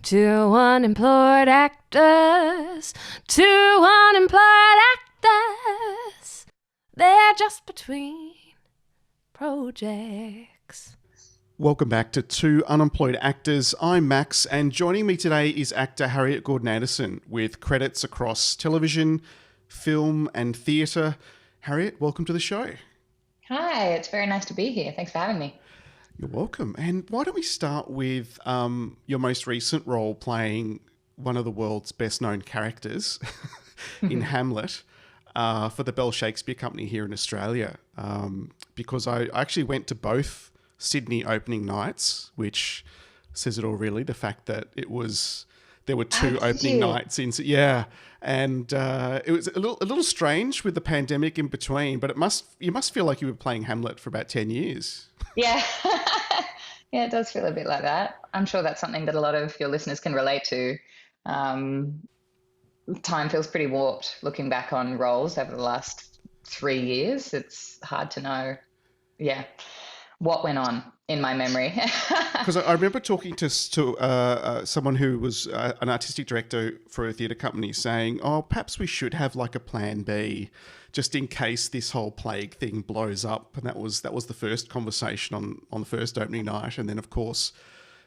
Two unemployed actors, two unemployed actors. They're just between projects. Welcome back to Two Unemployed Actors. I'm Max, and joining me today is actor Harriet Gordon-Anderson with credits across television, film and theatre. Harriet, welcome to the show. Hi, it's very nice to be here. Thanks for having me. You're welcome. And why don't we start with your most recent role playing one of the world's best-known characters in Hamlet for the Bell Shakespeare Company here in Australia, because I actually went to both Sydney opening nights, which says it all really, the fact that there were two opening nights in, and it was a little strange with the pandemic in between, but you must feel like you were playing Hamlet for about 10 years. Yeah. Yeah, it does feel a bit like that. I'm sure that's something that a lot of your listeners can relate to. Time feels pretty warped looking back on roles over the last 3 years. It's hard to know, what went on in my memory. Because I remember talking to someone who was an artistic director for a theatre company saying, perhaps we should have like a plan B just in case this whole plague thing blows up. And that was the first conversation on the first opening night. And then, of course,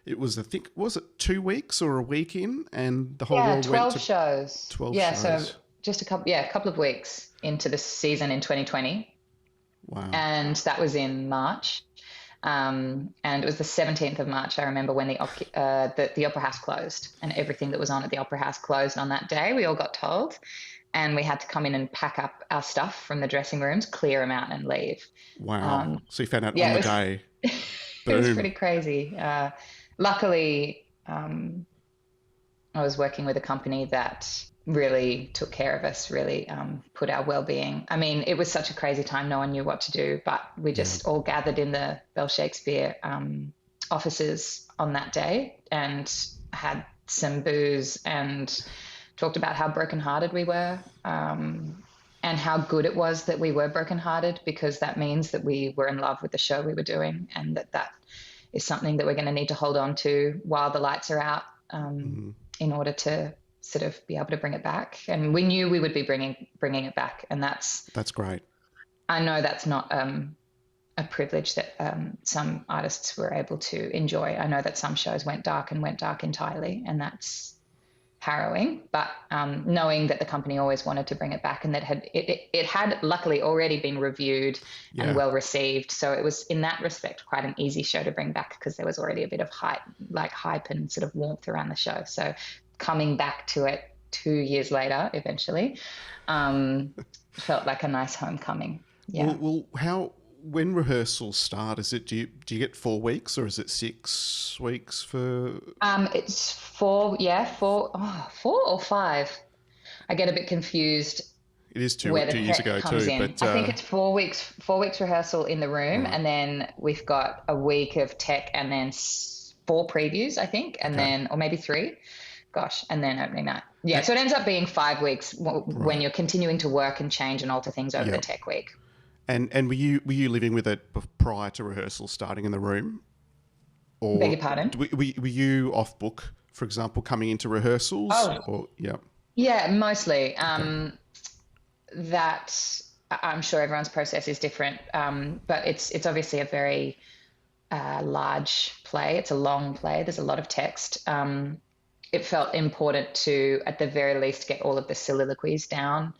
it was, was it 2 weeks or a week in? And the whole world 12 went to shows. 12 yeah, shows. So just a couple of weeks into the season in 2020. Wow. And that was in March. And it was the 17th of March, I remember, when the Opera House closed and everything that was on at the Opera House closed on that day. We all got told, and we had to come in and pack up our stuff from the dressing rooms, clear them out and leave. Wow. So you found out on the day. It was pretty crazy. Luckily, I was working with a company that really took care of us, really put our well-being. I mean, it was such a crazy time. No one knew what to do, but we just all gathered in the Bell Shakespeare offices on that day and had some booze and talked about how brokenhearted we were and how good it was that we were brokenhearted, because that means that we were in love with the show we were doing, and that is something that we're going to need to hold on to while the lights are out in order to sort of be able to bring it back. And we knew we would be bringing it back, and that's great. I know that's not a privilege that some artists were able to enjoy. I know that some shows went dark entirely, and that's harrowing. But knowing that the company always wanted to bring it back, and that it had luckily already been reviewed and well received, so it was in that respect quite an easy show to bring back, because there was already a bit of hype and sort of warmth around the show. So coming back to it 2 years later, eventually, felt like a nice homecoming. Yeah. Well, when rehearsals start, do you get 4 weeks or is it 6 weeks for? It's 4 or 5. I get a bit confused. It is 2 years ago too, but I think it's 4 weeks. 4 weeks rehearsal in the room, and then we've got a week of tech, and then 4 previews, I think, and then or maybe 3. Gosh, and then opening night. Yeah, so it ends up being 5 weeks when you're continuing to work and change and alter things over the tech week. And were you living with it prior to rehearsal starting in the room? Or beg your pardon? Were you off book, for example, coming into rehearsals? Yeah, mostly. That I'm sure everyone's process is different, but it's obviously a very large play. It's a long play. There's a lot of text. It felt important to, at the very least, get all of the soliloquies down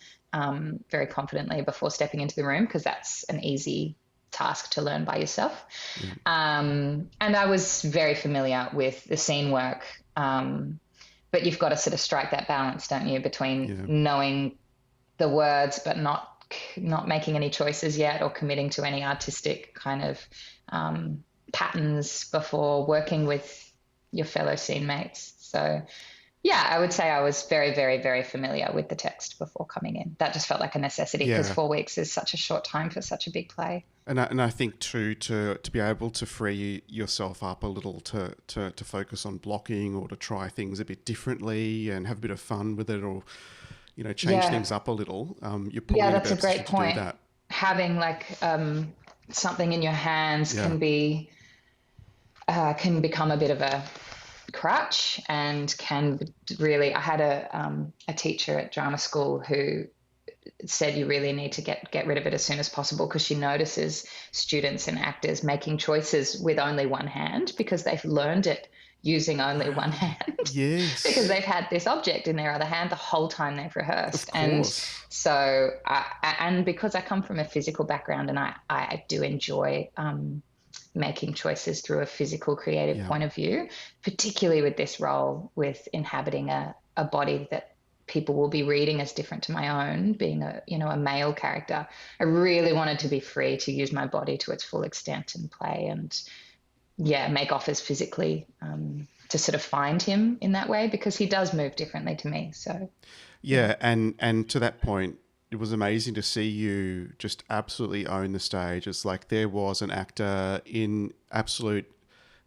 very confidently before stepping into the room, because that's an easy task to learn by yourself. And I was very familiar with the scene work, but you've got to sort of strike that balance, don't you, between knowing the words but not making any choices yet, or committing to any artistic kind of patterns before working with your fellow scene mates. So, I would say I was very, very, very familiar with the text before coming in. That just felt like a necessity, because 4 weeks is such a short time for such a big play. And I think too, to be able to free yourself up a little to focus on blocking, or to try things a bit differently and have a bit of fun with it, or change things up a little. You're probably that's a great point. Do that. Having something in your hands can become a bit of a crutch and can really. I had a teacher at drama school who said you really need to get rid of it as soon as possible, because she notices students and actors making choices with only one hand because they've learned it using only one hand. Yes. Because they've had this object in their other hand the whole time they've rehearsed. Of course. And so, and because I come from a physical background, and I do enjoy making choices through a physical, creative point of view, particularly with this role, with inhabiting a body that people will be reading as different to my own, being a male character. I really wanted to be free to use my body to its full extent and play and make offers physically, to sort of find him in that way, because he does move differently to me. So and to that point, it was amazing to see you just absolutely own the stage. It's like there was an actor in absolute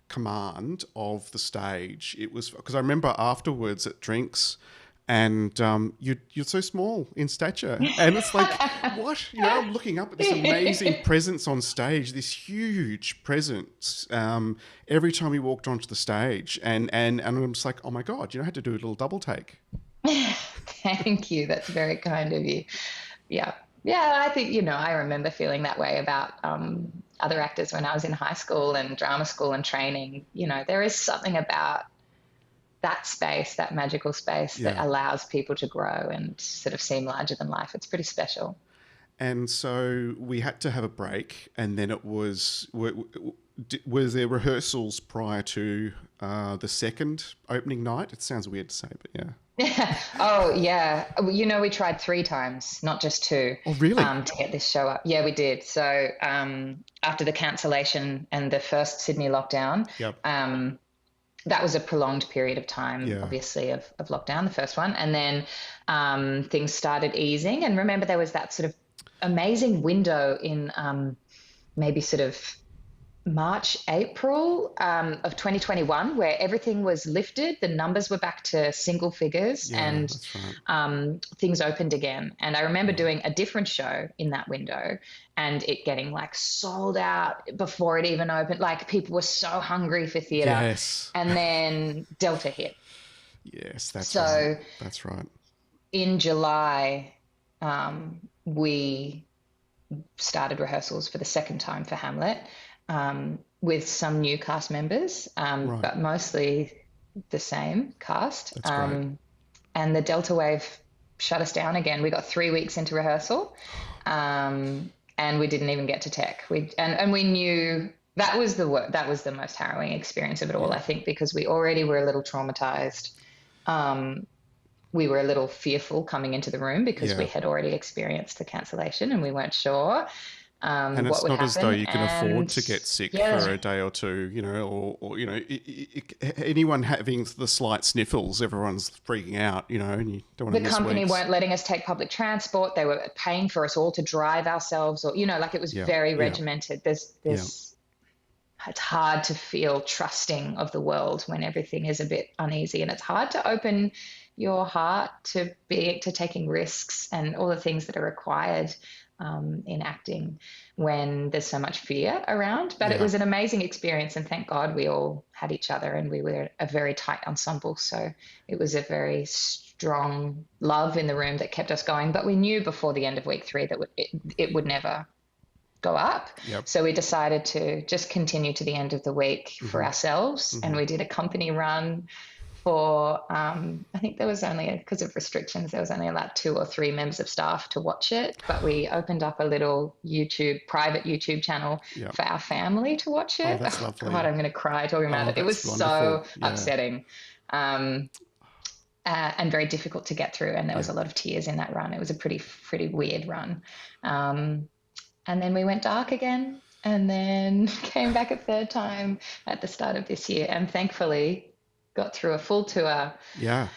command of the stage. It was because I remember afterwards at drinks, and you're so small in stature, and it's like, what? I'm looking up at this amazing presence on stage, this huge presence. Every time you walked onto the stage, and I'm just like, oh my God, I had to do a little double take. Thank you. That's very kind of you. Yeah. I think, I remember feeling that way about other actors when I was in high school and drama school and training. There is something about that space, that magical space that allows people to grow and sort of seem larger than life. It's pretty special. And so we had to have a break, and then it was there rehearsals prior to the second opening night? It sounds weird to say, but yeah. Oh, yeah. We tried 3 times, not just 2. Oh, really? To get this show up. Yeah, we did. So after the cancellation and the first Sydney lockdown, that was a prolonged period of time, obviously, of lockdown, the first one. And then things started easing. And remember, there was that sort of amazing window in maybe sort of March, April of 2021, where everything was lifted. The numbers were back to single figures, and things opened again. And I remember doing a different show in that window and it getting like sold out before it even opened. Like, people were so hungry for theatre. Yes. And then Delta hit. Yes, that's right. That's right. In July, we started rehearsals for the second time for Hamlet. With some new cast members, but mostly the same cast. That's great. And the Delta wave shut us down again. We got 3 weeks into rehearsal, and we didn't even get to tech. And we knew that was the most harrowing experience of it all, I think, because we already were a little traumatized. We were a little fearful coming into the room because we had already experienced the cancellation and we weren't sure. And it's not as though you can afford to get sick for a day or two, or anyone having the slight sniffles, everyone's freaking out, and you don't want to miss The company weeks. weren't letting us take public transport. They were paying for us all to drive ourselves, or, like it was very regimented. It's hard to feel trusting of the world when everything is a bit uneasy, and it's hard to open your heart to taking risks and all the things that are required in acting when there's so much fear around. But it was an amazing experience, and thank God we all had each other and we were a very tight ensemble. So it was a very strong love in the room that kept us going. But we knew before the end of week 3 that it would never go up. Yep. So we decided to just continue to the end of the week for ourselves. And we did a company run for, I think there was only, because of restrictions, there was only allowed 2 or 3 members of staff to watch it. But we opened up a little private YouTube channel for our family to watch it. Oh, that's lovely. God, I'm going to cry talking about it. It was wonderful. so upsetting and very difficult to get through. And there was a lot of tears in that run. It was a pretty weird run. And then we went dark again and then came back a third time at the start of this year. And thankfully got through a full tour. Yeah.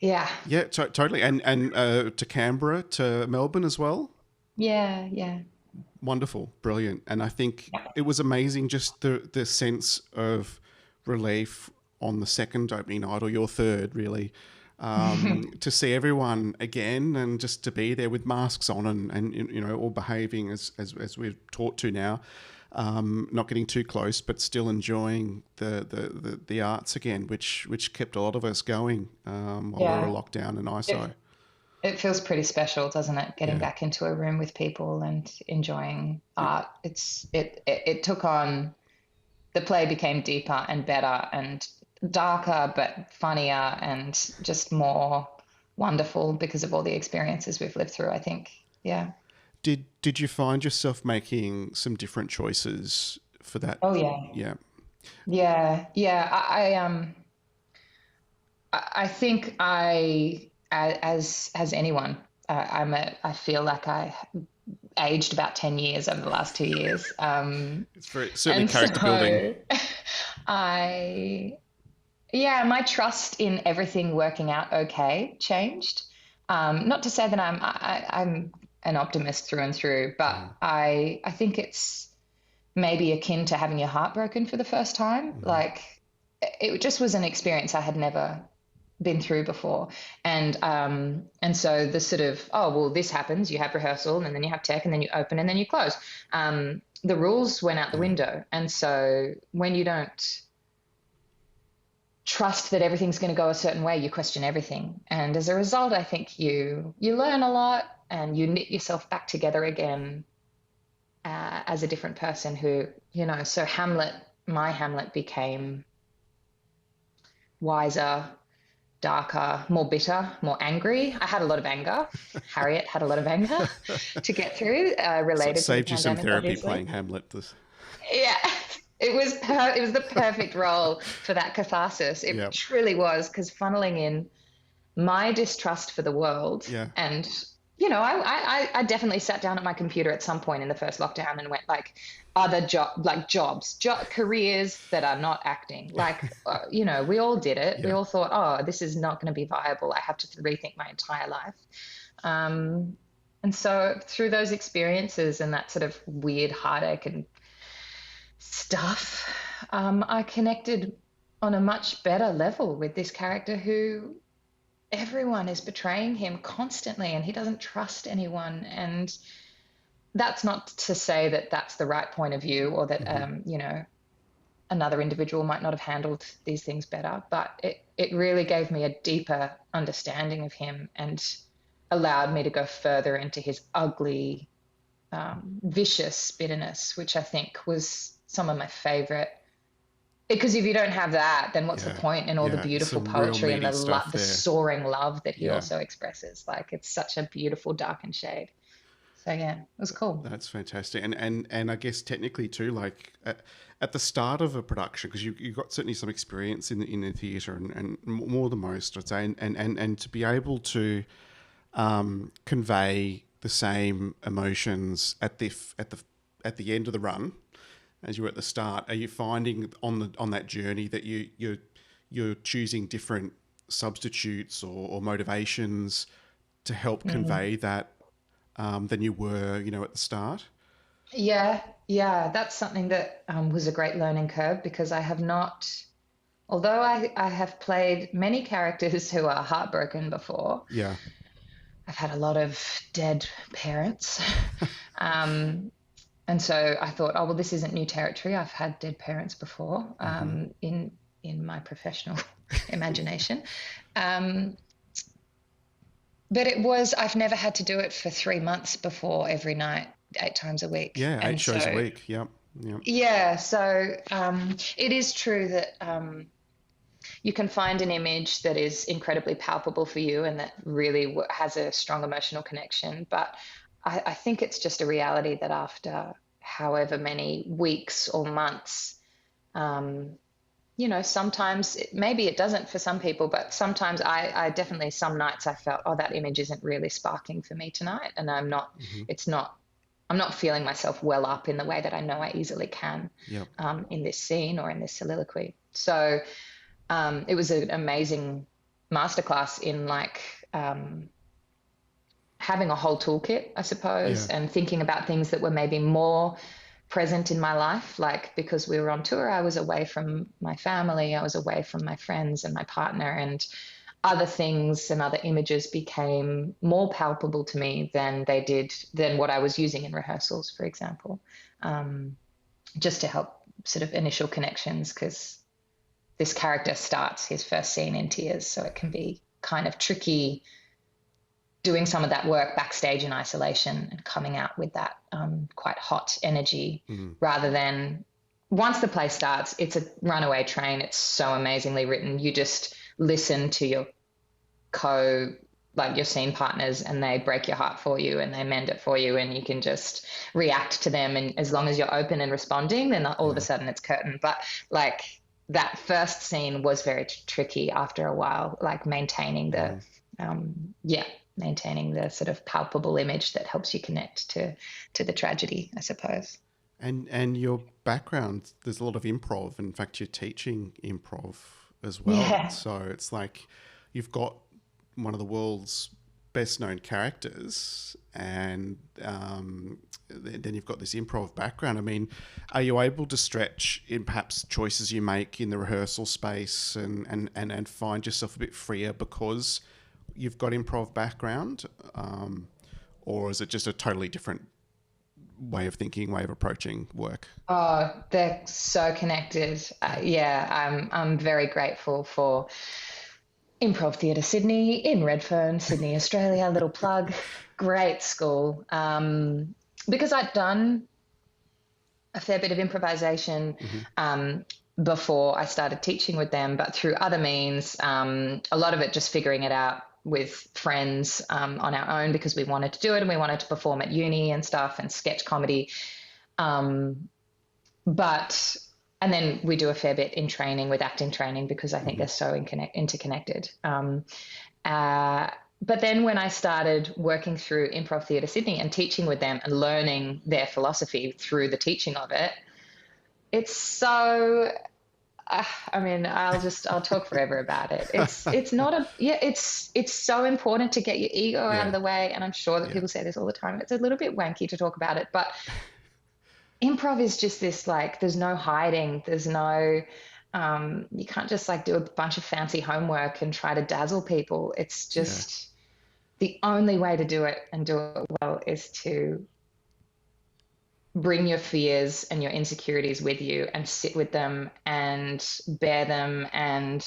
Yeah. Yeah, totally. And to Canberra, to Melbourne as well? Yeah. Wonderful. Brilliant. And I think it was amazing, just the sense of relief on the second opening night, or your third, really, to see everyone again and just to be there with masks on and all behaving as we're taught to now. not getting too close, but still enjoying the arts again, which kept a lot of us going while we were locked down in ISO. It feels pretty special, doesn't it? Getting back into a room with people and enjoying art. It took on, the play became deeper and better and darker, but funnier and just more wonderful because of all the experiences we've lived through, I think. Yeah. Did you find yourself making some different choices for that? Oh yeah. Yeah. I think as anyone, I feel like I aged about 10 years over the last 2 years. It's certainly character building. My trust in everything working out okay changed. Not to say that I'm an optimist through and through, but I think it's maybe akin to having your heart broken for the first time. Like, it just was an experience I had never been through before. And so the sort of, this happens, you have rehearsal and then you have tech and then you open and then you close. The rules went out the window. And so when you don't trust that everything's going to go a certain way, you question everything. And as a result, I think you learn a lot and you knit yourself back together again as a different person who, so my Hamlet became wiser, darker, more bitter, more angry. I had a lot of anger. Harriet had a lot of anger to get through, related to saved the you some pandemic, therapy obviously. playing Hamlet. Yeah. It was the perfect role for that catharsis. It truly was, because funneling in my distrust for the world and I definitely sat down at my computer at some point in the first lockdown and went like, other jobs, careers that are not acting. Like, we all did it. Yeah. We all thought, this is not going to be viable. I have to rethink my entire life. And so through those experiences and that sort of weird heartache and stuff, I connected on a much better level with this character who everyone is betraying him constantly and he doesn't trust anyone. And that's not to say that that's the right point of view or that, another individual might not have handled these things better, but it really gave me a deeper understanding of him and allowed me to go further into his ugly, vicious bitterness, which I think was some of my favorite. Because if you don't have that, then what's the point in all the beautiful poetry and the soaring love that he also expresses? Like, it's such a beautiful darkened shade. So it was cool. That's fantastic. And I guess technically too, like at the start of a production, because you got certainly some experience in the theatre and more than most, I'd say, and to be able to convey the same emotions at the end of the run as you were at the start, are you finding on that journey that you're choosing different substitutes or motivations to help convey that than you were, at the start? Yeah, that's something that was a great learning curve, because I have not, although I have played many characters who are heartbroken before. Yeah, I've had a lot of dead parents. And so I thought, this isn't new territory. I've had dead parents before in my professional imagination. But I've never had to do it for 3 months before every night, 8 times a week. Yeah, 8 shows a week. Yep. Yeah, so it is true that you can find an image that is incredibly palpable for you and that really has a strong emotional connection. But I think it's just a reality that after however many weeks or months, sometimes maybe it doesn't for some people, but sometimes I definitely, some nights I felt, that image isn't really sparking for me tonight. And I'm not, I'm not feeling myself well up in the way that I know I easily can in this scene or in this soliloquy. So it was an amazing masterclass in having a whole toolkit, I suppose, and thinking about things that were maybe more present in my life. Like, because we were on tour, I was away from my family, I was away from my friends and my partner, and other things and other images became more palpable to me than what I was using in rehearsals, for example. just to help sort of initial connections, because this character starts his first scene in tears, so it can be kind of tricky doing some of that work backstage in isolation and coming out with that quite hot energy, rather than once the play starts, it's a runaway train. It's so amazingly written. You just listen to your your scene partners, and they break your heart for you and they mend it for you, and you can just react to them. And as long as you're open and responding, then all of a sudden it's curtain. But like that first scene was very tricky after a while, like maintaining the, maintaining the sort of palpable image that helps you connect to the tragedy, I suppose. And your background, there's a lot of improv. In fact, you're teaching improv as well. Yeah. So it's like you've got one of the world's best known characters, and then you've got this improv background. I mean, are you able to stretch in perhaps choices you make in the rehearsal space and find yourself a bit freer because you've got improv background? Or is it just a totally different way of thinking, way of approaching work? Oh, they're so connected. I'm very grateful for Improv Theatre Sydney in Redfern, Sydney, Australia. Little plug, great school. Because I'd done a fair bit of improvisation before I started teaching with them, but through other means, a lot of it just figuring it out with friends on our own, because we wanted to do it and we wanted to perform at uni and stuff and sketch comedy. And then we do a fair bit in training with acting training, because I think they're so interconnected. But then when I started working through Improv Theatre Sydney and teaching with them and learning their philosophy through the teaching of it, it's so, I'll talk forever about it. It's so important to get your ego out of the way. And I'm sure that people say this all the time. It's a little bit wanky to talk about it, but improv is just this, like, there's no hiding. There's no, you can't just like do a bunch of fancy homework and try to dazzle people. It's just the only way to do it and do it well is to bring your fears and your insecurities with you and sit with them and bear them and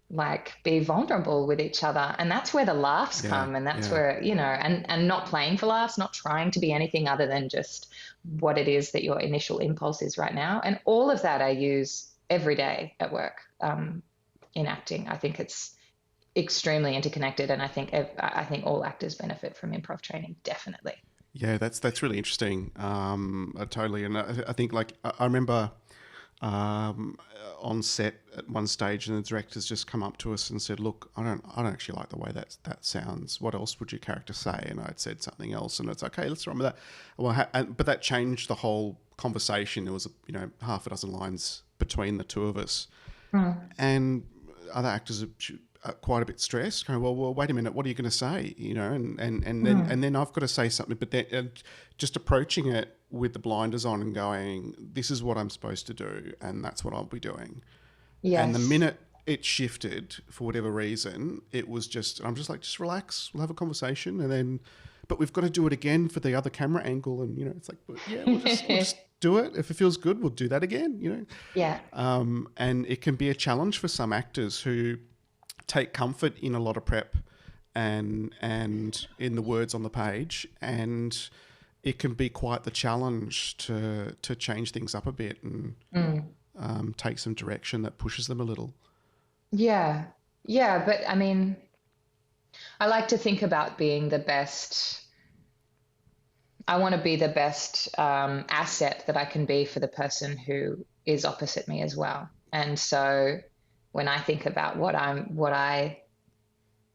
like be vulnerable with each other. And that's where the laughs come. And that's where, and not playing for laughs, not trying to be anything other than just what it is that your initial impulse is right now. And all of that I use every day at work in acting. I think it's extremely interconnected. And I think all actors benefit from improv training, definitely. Yeah, that's really interesting. Totally. And I think, like, I remember on set at one stage, and the directors just come up to us and said, "Look, I don't actually like the way that sounds. What else would your character say?" And I'd said something else, and it's okay, let's run with that. Well, but that changed the whole conversation. There was half a dozen lines between the two of us, and other actors are quite a bit stressed. Going, well, wait a minute, what are you going to say? And then I've got to say something. But then just approaching it with the blinders on and going, this is what I'm supposed to do, and that's what I'll be doing. Yes. And the minute it shifted for whatever reason, it was I'm just like, just relax, we'll have a conversation, but we've got to do it again for the other camera angle, and it's like, we'll just do it. If it feels good, we'll do that again. Yeah. And it can be a challenge for some actors who take comfort in a lot of prep and in the words on the page, and it can be quite the challenge to change things up a bit and take some direction that pushes them a little. Yeah, but I mean, I like to think about being the best. I want to be the best asset that I can be for the person who is opposite me as well. And so when I think about what I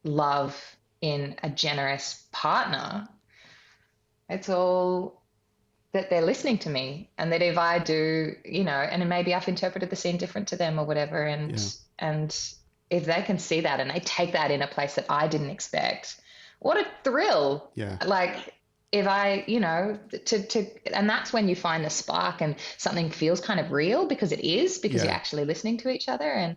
love in a generous partner, it's all that they're listening to me, and that if I do, and maybe I've interpreted the scene different to them or whatever, and if they can see that and they take that in a place that I didn't expect, what a thrill. Yeah. Like if I, and that's when you find the spark and something feels kind of real, because you're actually listening to each other. And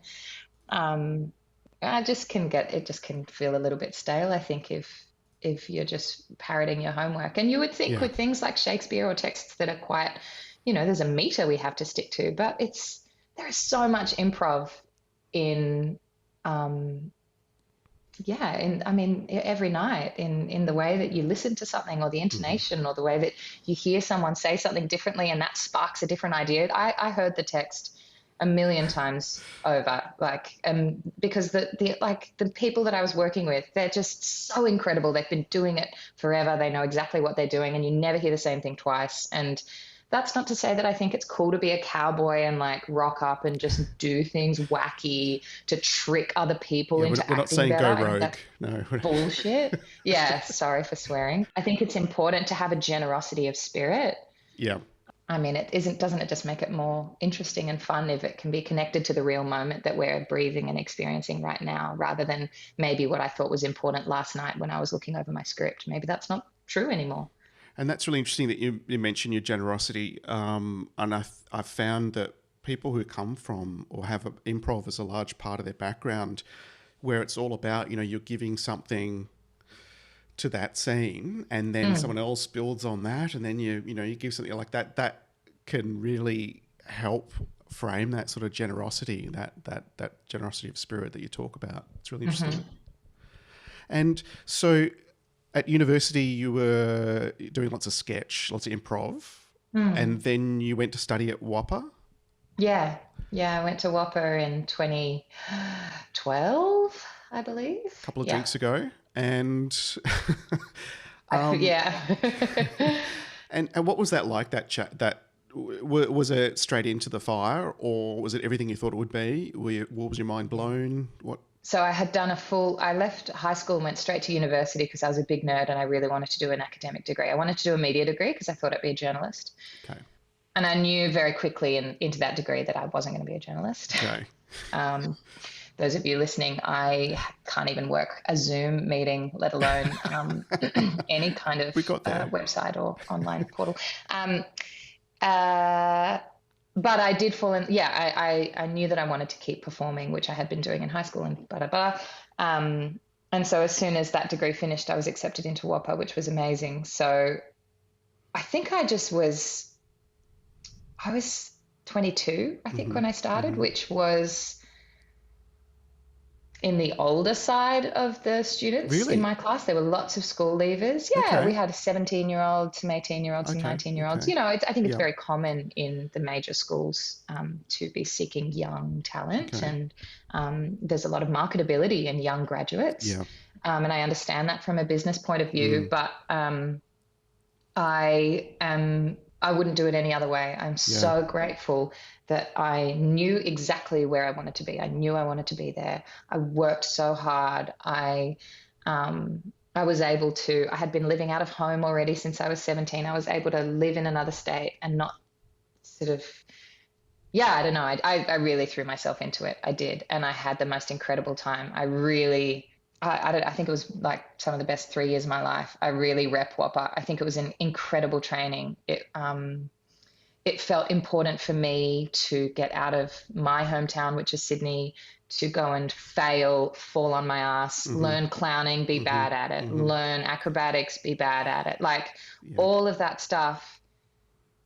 it just can feel a little bit stale, I think, if you're just parroting your homework. And you would think with things like Shakespeare or texts that are quite there's a meter we have to stick to, but there is so much improv in, I mean, every night in the way that you listen to something, or the intonation, or the way that you hear someone say something differently, and that sparks a different idea. I heard the text a million times over, because the people that I was working with, they're just so incredible. They've been doing it forever. They know exactly what they're doing, and you never hear the same thing twice. And that's not to say that I think it's cool to be a cowboy and rock up and just do things wacky to trick other people into acting better. We're not saying go rogue. No. Bullshit. Yeah, sorry for swearing. I think it's important to have a generosity of spirit. Yeah. I mean, doesn't it just make it more interesting and fun if it can be connected to the real moment that we're breathing and experiencing right now, rather than maybe what I thought was important last night when I was looking over my script. Maybe that's not true anymore. And that's really interesting that you mentioned your generosity. And I've found that people who come from or have improv as a large part of their background, where it's all about, you're giving something to that scene, and then someone else builds on that, and then you give something like that, that can really help frame that sort of generosity, that generosity of spirit that you talk about. It's really interesting. And so at university, you were doing lots of sketch, lots of improv, and then you went to study at WAAPA? Yeah, I went to WAAPA in 2012, I believe. A couple of drinks ago. And yeah. and what was that like, that chat? Was it straight into the fire, or was it everything you thought it would be? What was your mind blown? What? So I had done I left high school and went straight to university because I was a big nerd and I really wanted to do an academic degree. I wanted to do a media degree because I thought I'd be a journalist. Okay. And I knew very quickly into that degree that I wasn't going to be a journalist. Okay. Those of you listening, I can't even work a Zoom meeting, let alone any kind of website or online portal. But I did fall in. Yeah, I knew that I wanted to keep performing, which I had been doing in high school and blah, blah, blah. And so as soon as that degree finished, I was accepted into WAAPA, which was amazing. So I think I was 22, I think, when I started, which was in the older side of the students in my class. There were lots of school leavers. Yeah, we had 17-year-olds, some 18-year-olds, some 19-year-olds. I think it's very common in the major schools to be seeking young talent, and there's a lot of marketability in young graduates. Yeah. And I understand that from a business point of view, but I wouldn't do it any other way. I'm so grateful that I knew exactly where I wanted to be. I knew I wanted to be there. I worked so hard. I was able to, I had been living out of home already since I was 17. I was able to live in another state and not sort of, I don't know. I really threw myself into it. I did. And I had the most incredible time. I think it was like some of the best 3 years of my life. I really rep WAAPA. I think it was an incredible training. It felt important for me to get out of my hometown, which is Sydney, to go and fall on my ass, learn clowning, be bad at it, learn acrobatics, be bad at it. All of that stuff,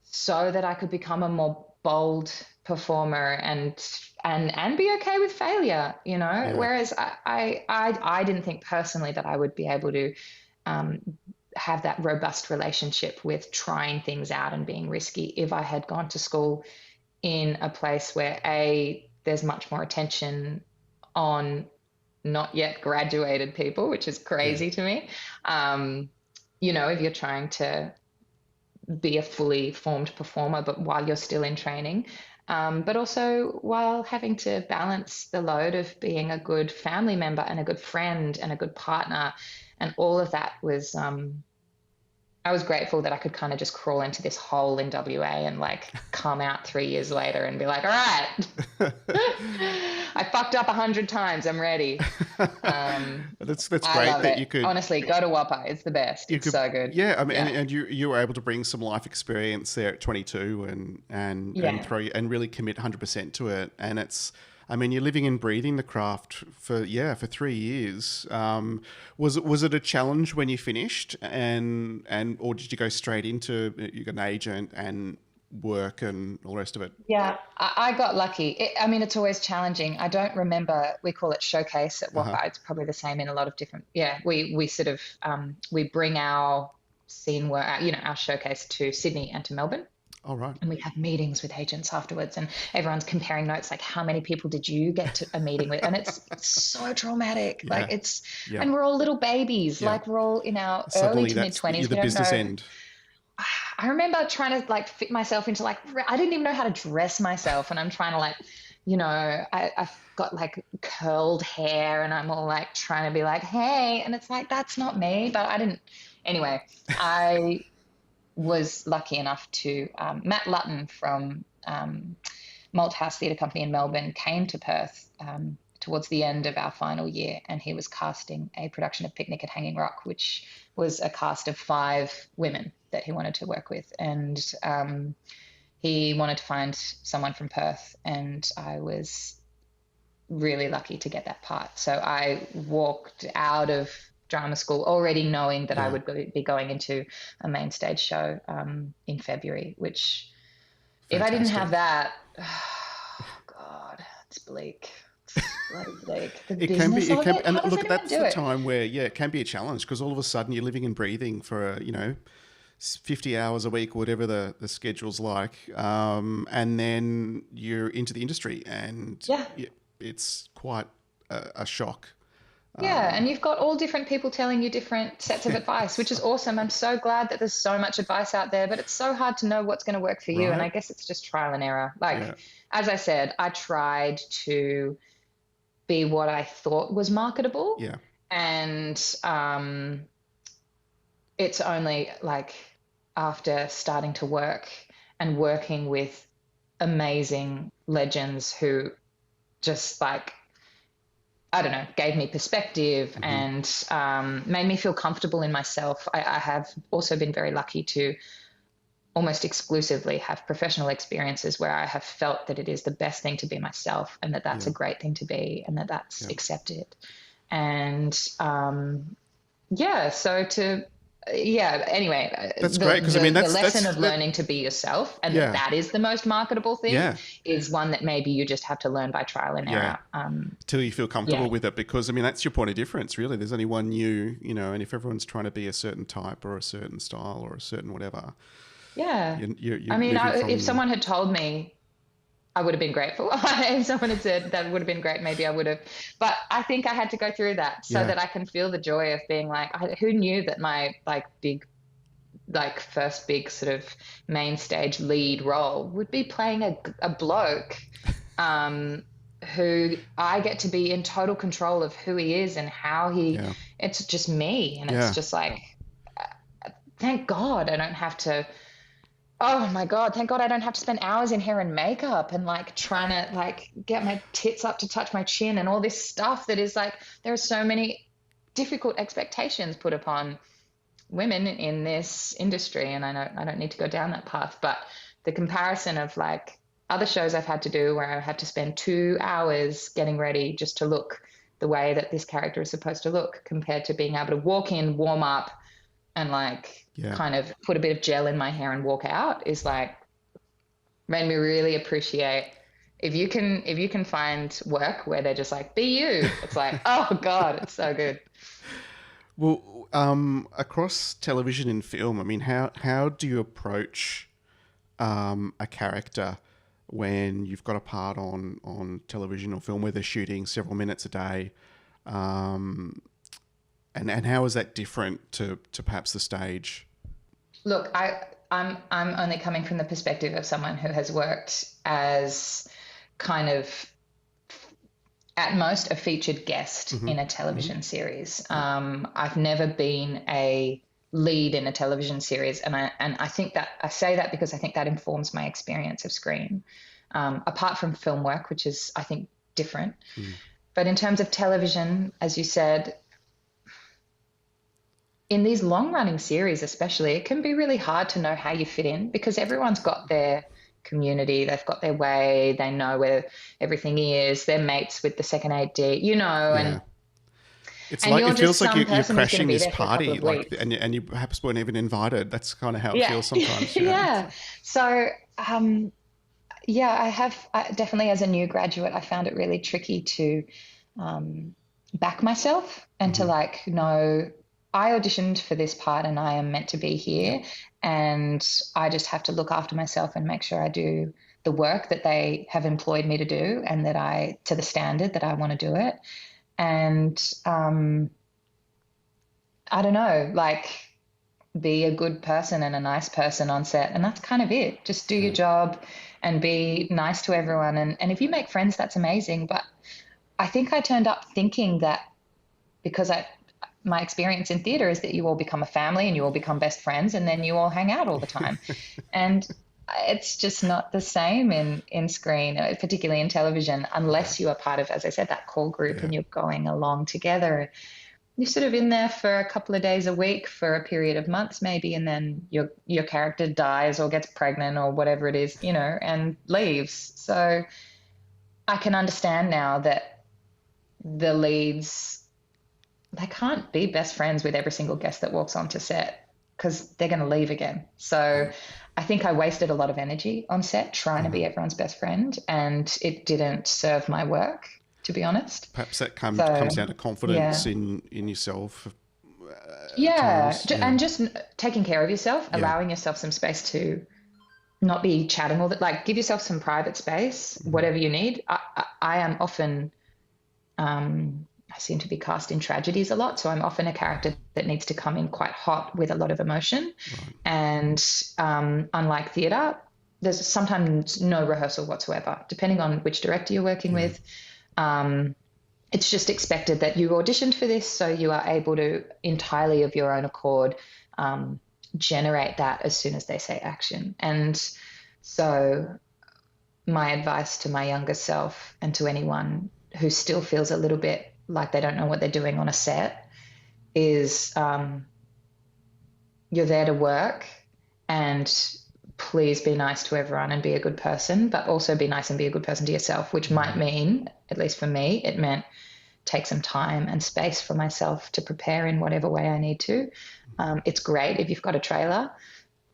so that I could become a more bold performer and be okay with failure, Whereas I didn't think personally that I would be able to have that robust relationship with trying things out and being risky if I had gone to school in a place where there's much more attention on not yet graduated people, which is crazy to me. If you're trying to be a fully formed performer, but while you're still in training, but also while having to balance the load of being a good family member and a good friend and a good partner. And all of that was, I was grateful that I could kind of just crawl into this hole in WA and come out 3 years later and be like, all right, I fucked up 100 times. I'm ready. That's great that you could. Honestly, go to WAAPA. It's the best. It's so good. Yeah. I mean, and you were able to bring some life experience there at 22 and really commit 100% to it. And you're living and breathing the craft for 3 years. Was it a challenge when you finished, or did you go straight into, you got an agent and work and all the rest of it? Yeah, I got lucky. It's always challenging. I don't remember, we call it showcase at WAAPA. It's probably the same in a lot of different, we sort of, we bring our scene work, our showcase to Sydney and to Melbourne. All right. And we have meetings with agents afterwards, and everyone's comparing notes, like how many people did you get to a meeting with? And it's so traumatic. Yeah. Like and we're all little babies. Yeah. Like we're all in our early to mid 20s. You're the business end. I remember trying to like fit myself into I didn't even know how to dress myself, and I'm trying to I've got like curled hair, and I'm all like trying to be like, hey, and it's like, that's not me. But I didn't. Anyway, I was lucky enough to Matt Lutton from Malthouse Theatre Company in Melbourne came to Perth towards the end of our final year, and he was casting a production of Picnic at Hanging Rock, which was a cast of 5 women that he wanted to work with. And he wanted to find someone from Perth, and I was really lucky to get that part. So I walked out of drama school already knowing that I would be going into a main stage show in February, which if I didn't have that, oh God, it's bleak. It's bloody bleak. And look, that's the time where, it can be a challenge, because all of a sudden you're living and breathing for, 50 hours a week, or whatever the schedule's like. And then you're into the industry, and it's quite a shock. Yeah, and you've got all different people telling you different sets of advice, which is awesome. I'm so glad that there's so much advice out there, but it's so hard to know what's going to work for you. Right. And I guess it's just trial and error. As I said, I tried to be what I thought was marketable. Yeah. And it's only after starting to work and working with amazing legends who just I don't know, gave me perspective and made me feel comfortable in myself. I have also been very lucky to almost exclusively have professional experiences where I have felt that it is the best thing to be myself, and that that's a great thing to be, and that that's accepted. And anyway, that's great, because the lesson of learning to be yourself, and that is the most marketable thing, is one that maybe you just have to learn by trial and error till you feel comfortable with it. Because that's your point of difference, really. There's only one you, and if everyone's trying to be a certain type or a certain style or a certain whatever, if someone had told me, I would have been grateful. If someone had said that would have been great, maybe I would have. But I think I had to go through that so that I can feel the joy of being who knew that my first big sort of main stage lead role would be playing a bloke who I get to be in total control of who he is and how it's just me. And it's just thank God I don't have to. Oh my God, thank God I don't have to spend hours in hair and makeup and trying to get my tits up to touch my chin and all this stuff that is there are so many difficult expectations put upon women in this industry. And I don't need to go down that path, but the comparison of other shows I've had to do where I had to spend 2 hours getting ready just to look the way that this character is supposed to look, compared to being able to walk in, warm up, and kind of put a bit of gel in my hair and walk out, is made me really appreciate if you can find work where they're just be you. It's oh God, it's so good. Well, across television and film, how do you approach a character when you've got a part on television or film where they're shooting several minutes a day? And how is that different to perhaps the stage? Look, I'm only coming from the perspective of someone who has worked as kind of, at most, a featured guest in a television series. I've never been a lead in a television series, and I think that I say that because I think that informs my experience of screen, apart from film work, which is, I think, different. But in terms of television, as you said, in these long-running series especially, it can be really hard to know how you fit in, because everyone's got their community, they've got their way, they know where everything is, they're mates with the second AD, and it's it feels like you're crashing this party, and you perhaps weren't even invited. That's kind of how it feels sometimes. So Yeah, definitely as a new graduate, I found it really tricky to back myself and to like know I auditioned for this part and I am meant to be here, and I just have to look after myself and make sure I do the work that they have employed me to do and that to the standard that I want to do it. And I don't know, like be a good person and a nice person on set. And that's kind of it. Just do your job and be nice to everyone. And if you make friends, that's amazing. But I think I turned up thinking that because my experience in theatre is that you all become a family and you all become best friends and then you all hang out all the time. And it's just not the same in screen, particularly in television, unless you are part of, as I said, that core group and you're going along together. You're sort of in there for a couple of days a week for a period of months maybe, and then your character dies or gets pregnant or whatever it is, and leaves. So I can understand now that the leads, they can't be best friends with every single guest that walks onto set because they're going to leave again. So I think I wasted a lot of energy on set trying to be everyone's best friend, and it didn't serve my work, to be honest. Perhaps that comes down to confidence in yourself. And just taking care of yourself, allowing yourself some space to not be chatting all that. Like, give yourself some private space, whatever you need. I am often, I seem to be cast in tragedies a lot, so I'm often a character that needs to come in quite hot with a lot of emotion. Right. And unlike theatre, there's sometimes no rehearsal whatsoever, depending on which director you're working with. It's just expected that you auditioned for this, so you are able to entirely of your own accord generate that as soon as they say action. And so my advice to my younger self and to anyone who still feels a little bit like they don't know what they're doing on a set is you're there to work, and please be nice to everyone and be a good person, but also be nice and be a good person to yourself, which might mean, at least for me, it meant take some time and space for myself to prepare in whatever way I need to. It's great if you've got a trailer,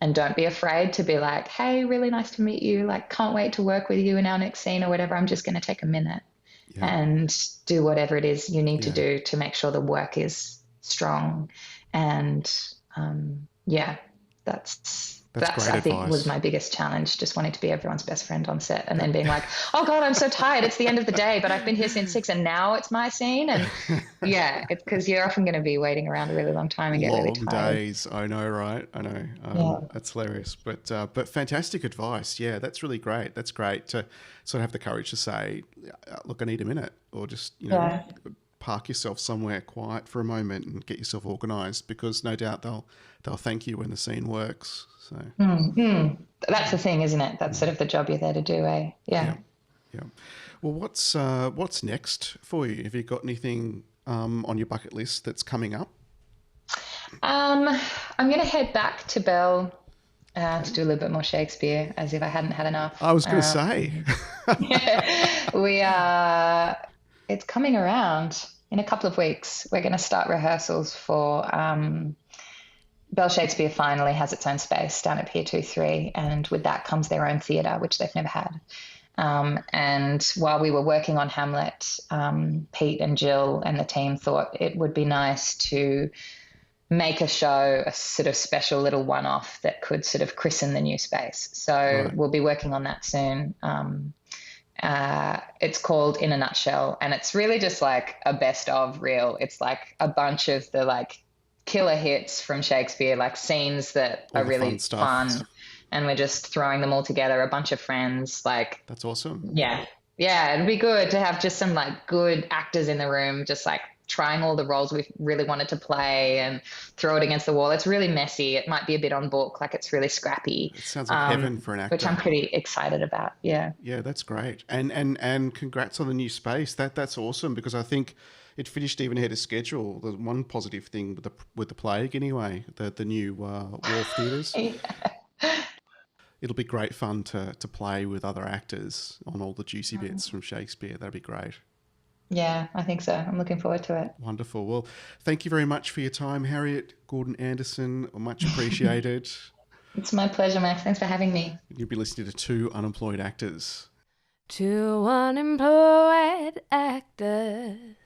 and don't be afraid to be like, hey, really nice to meet you. Like, can't wait to work with you in our next scene or whatever. I'm just going to take a minute and do whatever it is you need to do to make sure the work is strong. And that's I think advice. Was my biggest challenge, just wanting to be everyone's best friend on set and then being like, oh God, I'm so tired. It's the end of the day, but I've been here since 6 and now it's my scene. And it's because you're often going to be waiting around a really long time and get really tired. Long days. I know, right? I know. That's hilarious. But fantastic advice. Yeah, that's really great. That's great to sort of have the courage to say, look, I need a minute, or just, park yourself somewhere quiet for a moment and get yourself organised, because no doubt they'll thank you when the scene works. So that's the thing, isn't it? That's sort of the job you're there to do, eh? Yeah. Well, what's next for you? Have you got anything on your bucket list that's coming up? I'm going to head back to Bell to do a little bit more Shakespeare, as if I hadn't had enough. I was going to say. It's coming around in a couple of weeks. We're going to start rehearsals for Bell Shakespeare finally has its own space down at Pier 2-3, and with that comes their own theatre, which they've never had. And while we were working on Hamlet, Pete and Jill and the team thought it would be nice to make a show, a sort of special little one-off that could sort of christen the new space. So we'll be working on that soon. It's called In a Nutshell, and it's really just like a best of reel. It's like a bunch of the like killer hits from Shakespeare, like scenes that are really fun, and we're just throwing them all together, a bunch of friends. Like, that's awesome. Yeah, it'd be good to have just some like good actors in the room, just like trying all the roles we really wanted to play and throw it against the wall. It's really messy. It might be a bit on book, like it's really scrappy. It sounds like heaven for an actor, which I'm pretty excited about. Yeah, that's great. And congrats on the new space. That's awesome, because I think it finished even ahead of schedule. There's one positive thing with the plague anyway, the new Wharf Theatres. It'll be great fun to play with other actors on all the juicy bits from Shakespeare. That'd be great. Yeah, I think so. I'm looking forward to it. Wonderful. Well, thank you very much for your time, Harriet Gordon-Anderson. Much appreciated. It's my pleasure, Max. Thanks for having me. You'll be listening to Two Unemployed Actors. Two unemployed actors.